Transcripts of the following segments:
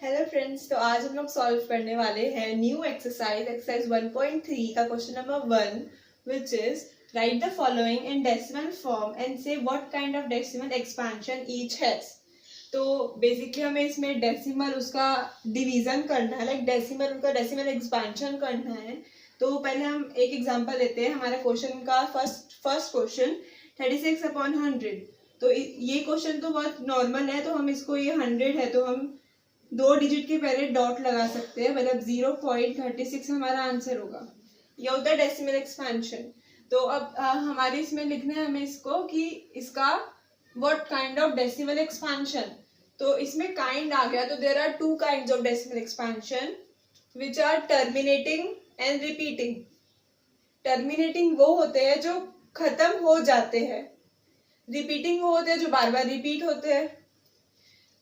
Hello friends, तो आज हम लोग सॉल्व करने वाले हैं न्यू एक्सरसाइज 1.3 का question number 1, which is write the following in decimal form and say what kind of decimal expansion each has. तो बेसिकली हमें इसमें डेसिमल उसका डिवीजन करना है, लाइक डेसिमल उनका डेसिमल एक्सपेंशन करना है। तो पहले हम एक एग्जांपल लेते हैं। हमारा क्वेश्चन का फर्स्ट क्वेश्चन 36/100। तो ये क्वेश्चन तो बहुत नॉर्मल है, तो हम इसको, ये 100 है तो हम 2 डिजिट के पहले डॉट लगा सकते हैं, मतलब 0.36 हमारा आंसर होगा। ये होता है डेसिमल एक्सपेंशन। तो अब हमारे इसमें लिखना है हमें इसको कि इसका what kind of decimal expansion. तो इसमें काइंड आ गया, तो there are 2 kinds of decimal expansion which are terminating and repeating. Terminating वो होते हैं जो खत्म हो जाते हैं, रिपीटिंग वो होते हैं जो बार बार रिपीट होते हैं।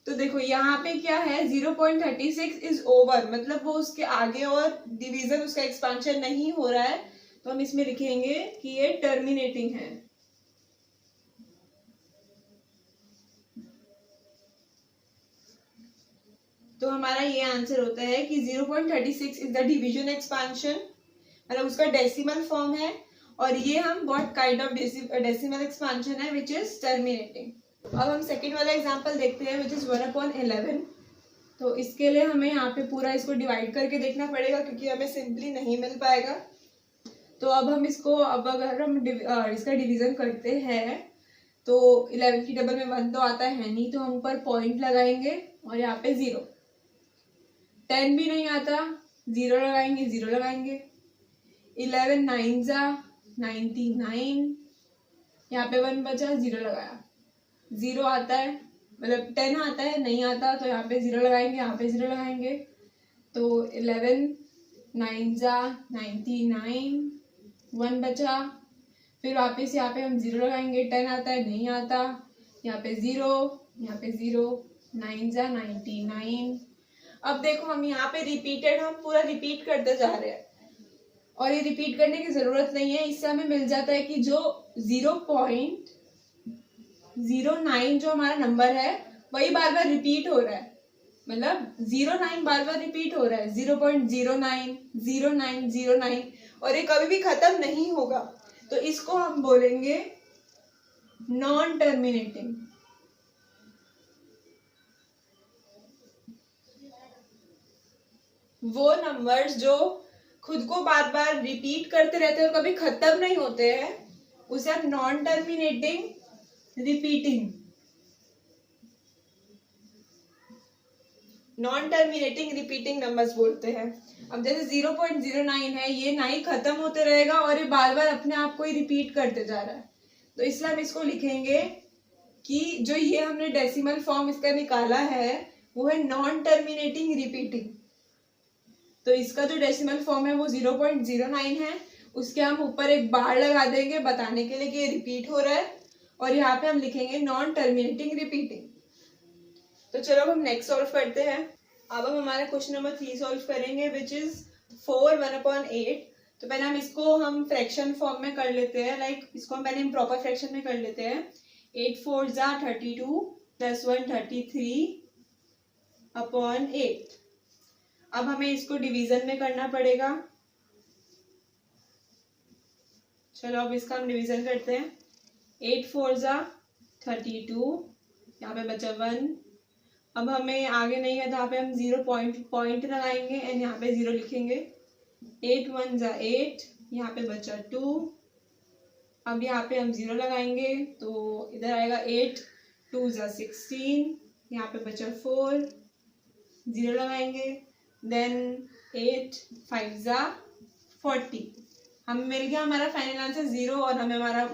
तो देखो यहाँ पे क्या है, 0.36 इज ओवर, मतलब वो उसके आगे और डिवीजन उसका एक्सपेंशन नहीं हो रहा है, तो हम इसमें लिखेंगे कि ये टर्मिनेटिंग है। तो हमारा ये आंसर होता है कि 0.36 इज द डिवीजन एक्सपेंशन, मतलब उसका डेसिमल फॉर्म है, और ये हम what kind of decimal expansion है विच इज टर्मिनेटिंग। अब हम सेकेंड वाला एग्जाम्पल देखते हैं विच इज 1/11। तो इसके लिए हमें यहाँ पे पूरा इसको डिवाइड करके देखना पड़ेगा, क्योंकि हमें सिंपली नहीं मिल पाएगा। तो अब हम इसको, अब अगर हम इसका डिवीजन करते हैं तो 11 की टेबल में 1 तो आता है नहीं, तो हम ऊपर पॉइंट लगाएंगे और यहाँ पे 0। 10 भी नहीं आता, 0 लगाएंगे, 0 लगाएंगे। 11 9 जा 99, यहाँ पे 1 बचा, 0 लगाया। 0 आता है, मतलब 10 आता है, नहीं आता, तो यहाँ पे 0 लगाएंगे, यहाँ पे 0 लगाएंगे। तो 11 9 जा 99, 1 बचा। फिर वापस यहाँ पे हम 0 लगाएंगे, 10 आता है, नहीं आता, यहाँ पे 0, यहाँ पे 0, 9 जा 99। अब देखो हम यहाँ पे रिपीटेड, हम पूरा रिपीट करते जा रहे हैं, और ये रिपीट करने की जरूरत नहीं है। इससे हमें मिल जाता है कि जो 0.09 जो हमारा नंबर है वही बार बार रिपीट हो रहा है, मतलब 09 बार बार रिपीट हो रहा है, 0.09 09 09, और ये कभी भी खत्म नहीं होगा। तो इसको हम बोलेंगे नॉन टर्मिनेटिंग। वो नंबर्स जो खुद को बार बार रिपीट करते रहते हैं और कभी खत्म नहीं होते हैं, उसे हम non terminating repeating, non terminating repeating numbers बोलते हैं। अब जैसे 0.09 है, ये ना ही खत्म होते रहेगा और ये बार बार अपने आप को ही रिपीट करते जा रहा है, तो इसलिए हम इसको लिखेंगे कि जो ये हमने डेसिमल फॉर्म इसका निकाला है वो है नॉन टर्मिनेटिंग रिपीटिंग। तो इसका जो डेसिमल फॉर्म है वो 0.09 है, उसके हम ऊपर एक बार लगा देंगे बताने के लिए कि ये रिपीट हो रहा है, और यहाँ पे हम लिखेंगे नॉन टर्मिनेटिंग रिपीटिंग। तो चलो अब हम नेक्स्ट सॉल्व करते हैं। अब हम हमारा क्वेश्चन नंबर 3 सॉल्व करेंगे विच इज 4 1/8। तो पहले हम इसको फ्रैक्शन फॉर्म में कर लेते हैं, लाइक इसको हम पहले प्रॉपर फ्रैक्शन में कर लेते हैं। 8 4 जा 32 + 1 33/8। अब हमें इसको डिवीजन में करना पड़ेगा। चलो अब इसका हम डिवीजन करते हैं। 8 4 जा 32, यहाँ पे बचा 1। अब हमें आगे नहीं है तो यहाँ पे हम 0 पॉइंट लगाएंगे एंड यहाँ पे 0 लिखेंगे। 8 1 जा 8, यहाँ पे बचा 2। अब यहाँ पे हम 0 लगाएंगे तो इधर आएगा 8 2 जा 16, यहाँ पे बचा 4, 0 लगाएंगे। देन 8 5 जा 40। हमें मिल गया हमारा फाइनल आंसर 0, और हमें हमारा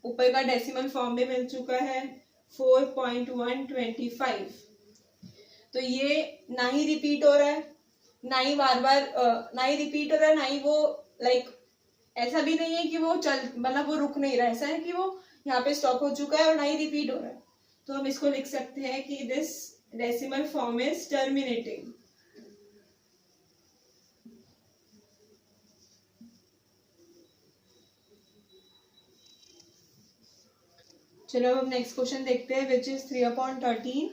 ऊपर का डेसिमल फॉर्म भी मिल चुका है 4.125। तो ये ना ही रिपीट हो रहा है, ना ही बार बार ना ही रिपीट हो रहा है, ना ही वो लाइक ऐसा भी नहीं है कि वो मतलब वो रुक नहीं रहा है, ऐसा है कि वो यहाँ पे स्टॉप हो चुका है, और ना ही रिपीट हो रहा है। तो हम इसको लिख सकते हैं कि this decimal form is terminating. चलो अब हम नेक्स्ट क्वेश्चन देखते हैं विच इज 3/13।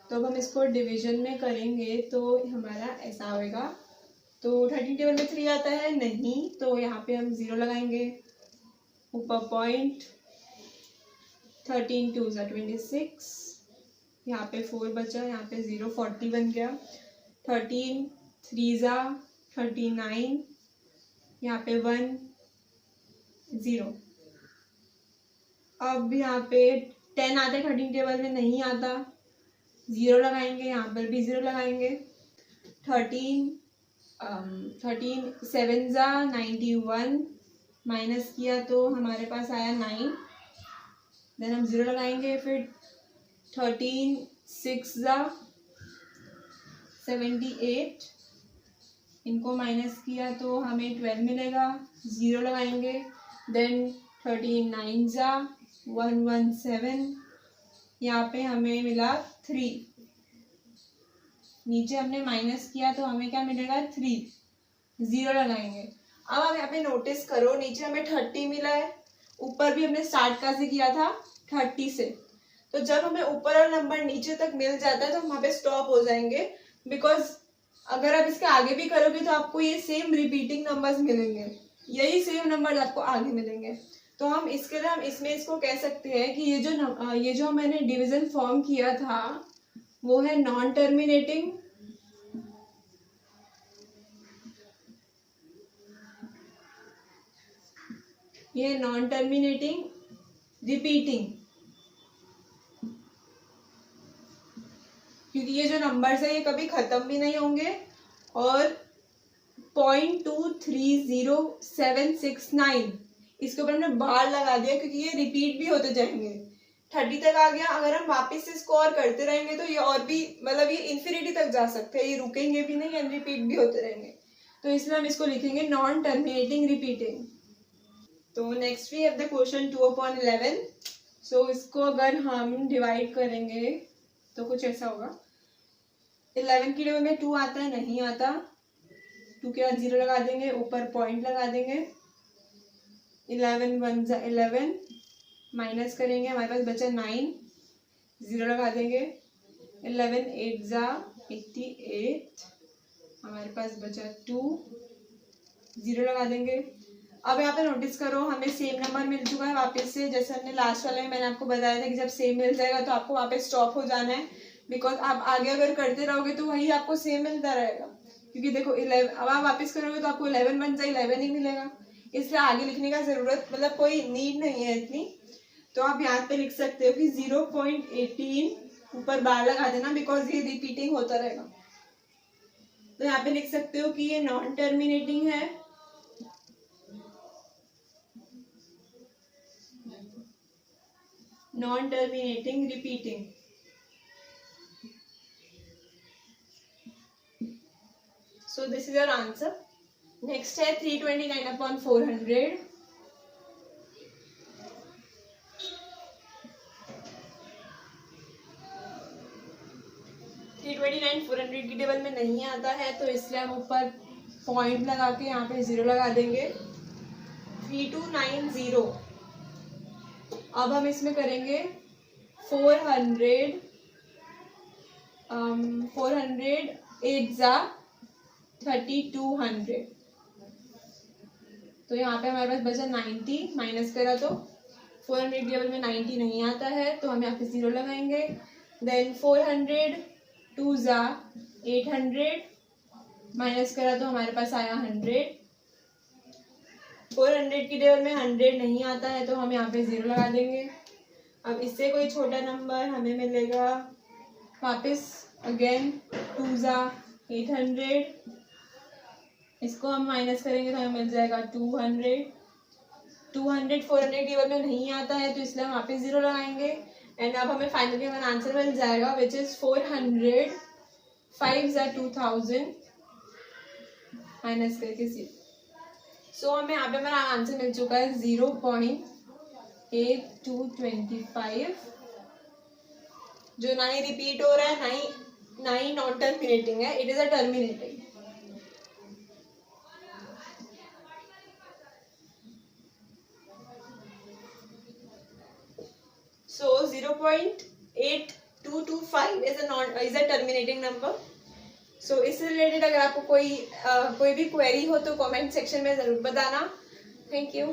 तो अब हम इसको डिवीजन में करेंगे तो हमारा ऐसा होएगा। तो 13 टेबल में 3 आता है नहीं, तो यहाँ पे हम 0 लगाएंगे, ऊपर पॉइंट, 13 2 ज़ा 26, यहाँ पे 4 बचा, यहाँ पे 0, 40 बन गया, 13 3 ज़ा 39, यहाँ पे 1 0। अब यहाँ पे 10 आता है 13 टेबल में नहीं आता, 0 लगाएंगे, यहाँ पर भी 0 लगाएंगे, 13 7 ज़ा 91, माइनस किया तो हमारे पास आया 9, देन हम 0 लगाएंगे, फिर 13 6 ज़ा 78, इनको माइनस किया तो हमें 12 मिलेगा, 0 लगाएंगे, देन 13 9 ज़ा 117, यहाँ पे हमें मिला 3, नीचे हमने माइनस किया तो हमें क्या मिलेगा 3, 0 लगाएंगे। अब आप यहाँ पे नोटिस करो, नीचे हमें 30 मिला है, ऊपर भी हमने स्टार्ट कहाँ से किया था 30 से, तो जब हमें ऊपर वाला नंबर नीचे तक मिल जाता है तो हम वहाँ पे स्टॉप हो जाएंगे, बिकॉज अगर आप इसके आगे भी करोगे तो आपको ये सेम रिपीटिंग नंबर्स मिलेंगे, यही सेम नंबर आपको आगे मिलेंगे। तो हम इसके लिए हम इसमें इसको कह सकते हैं कि ये जो मैंने डिवीजन फॉर्म किया था वो है नॉन टर्मिनेटिंग, ये नॉन टर्मिनेटिंग रिपीटिंग, क्योंकि ये जो नंबर्स है ये कभी खत्म भी नहीं होंगे, और 0.23079 इसके ऊपर हमने बार लगा दिया क्योंकि ये रिपीट भी होते जाएंगे, 30 तक आ गया, अगर हम वापस से स्कोर करते रहेंगे तो ये और भी मतलब ये इन्फिनिटी तक जा सकते हैं, ये रुकेंगे भी नहीं एंड रिपीट भी होते रहेंगे, तो इसलिए हम इसको लिखेंगे नॉन टर्मिनेटिंग रिपीटिंग। तो next we have the question 2/11। So इसको अगर हम डिवाइड करेंगे तो कुछ ऐसा होगा, 11 की टेबल में 2 आता है नहीं आता, 2 के बाद 0 लगा देंगे, ऊपर पॉइंट लगा देंगे, 11 1 ज़ा 11, माइनस करेंगे, हमारे पास बचा 9, 0 लगा देंगे, 11 8 ज़ा 88, हमारे पास बचा 2, 0 लगा देंगे। अब यहाँ पे नोटिस करो हमें सेम नंबर मिल चुका है वापस से, जैसे हमने लास्ट वाले में मैंने आपको बताया था कि जब सेम मिल जाएगा तो आपको वहाँ पे स्टॉप हो जाना है, बिकॉज आप आगे अगर करते रहोगे तो वही आपको सेम मिलता रहेगा, क्योंकि देखो 11 अब आप वापस करोगे तो आपको 11 बन जाए 11 ही मिलेगा, इसलिए आगे लिखने का जरूरत मतलब कोई नीड नहीं है इतनी। तो आप यहाँ पे लिख सकते हो कि 0.18 ऊपर बार लगा देना, बिकॉज ये रिपीटिंग होता रहेगा। तो यहाँ पे लिख सकते हो कि ये नॉन टर्मिनेटिंग है, non terminating repeating. So this is your answer. Next है 329/400। 329/400 की टेबल में नहीं आता है तो इसलिए हम ऊपर पॉइंट लगा के यहाँ पे 0 लगा देंगे, 3290। अब हम इसमें करेंगे 400 8 ज़ा 3200, तो यहाँ पे हमारे पास बचा 90, माइनस करा तो 400 टेबल में 90 नहीं आता है तो हम यहाँ पे 0 लगाएंगे, देन 400 2 ज़ा 800, माइनस करा तो हमारे पास आया 100, 400 की टेबल में 100 नहीं आता है तो हम यहाँ पे 0 लगा देंगे। अब इससे कोई छोटा नंबर हमें मिलेगा वापस अगेन 2 ज़ा 800, इसको हम माइनस करेंगे तो हमें मिल जाएगा 200, 400 टेबल में नहीं आता है तो इसलिए हम यहाँ पे 0 लगाएंगे, एंड अब हमें फाइनली हमारा आंसर मिल जाएगा विच इज 400 5 ज़ा 2000 माइनस करके 0। सो हमें यहाँ पे हमारा आंसर मिल चुका है 0.8225, जो ना ही रिपीट हो रहा है ना ही नॉन टर्मिनेटिंग है, it is a terminating. So 0.8 2 to 5 is a terminating number. So इससे रिलेटेड अगर आपको कोई भी क्वेरी हो तो कमेंट सेक्शन में ज़रूर बताना. Thank you.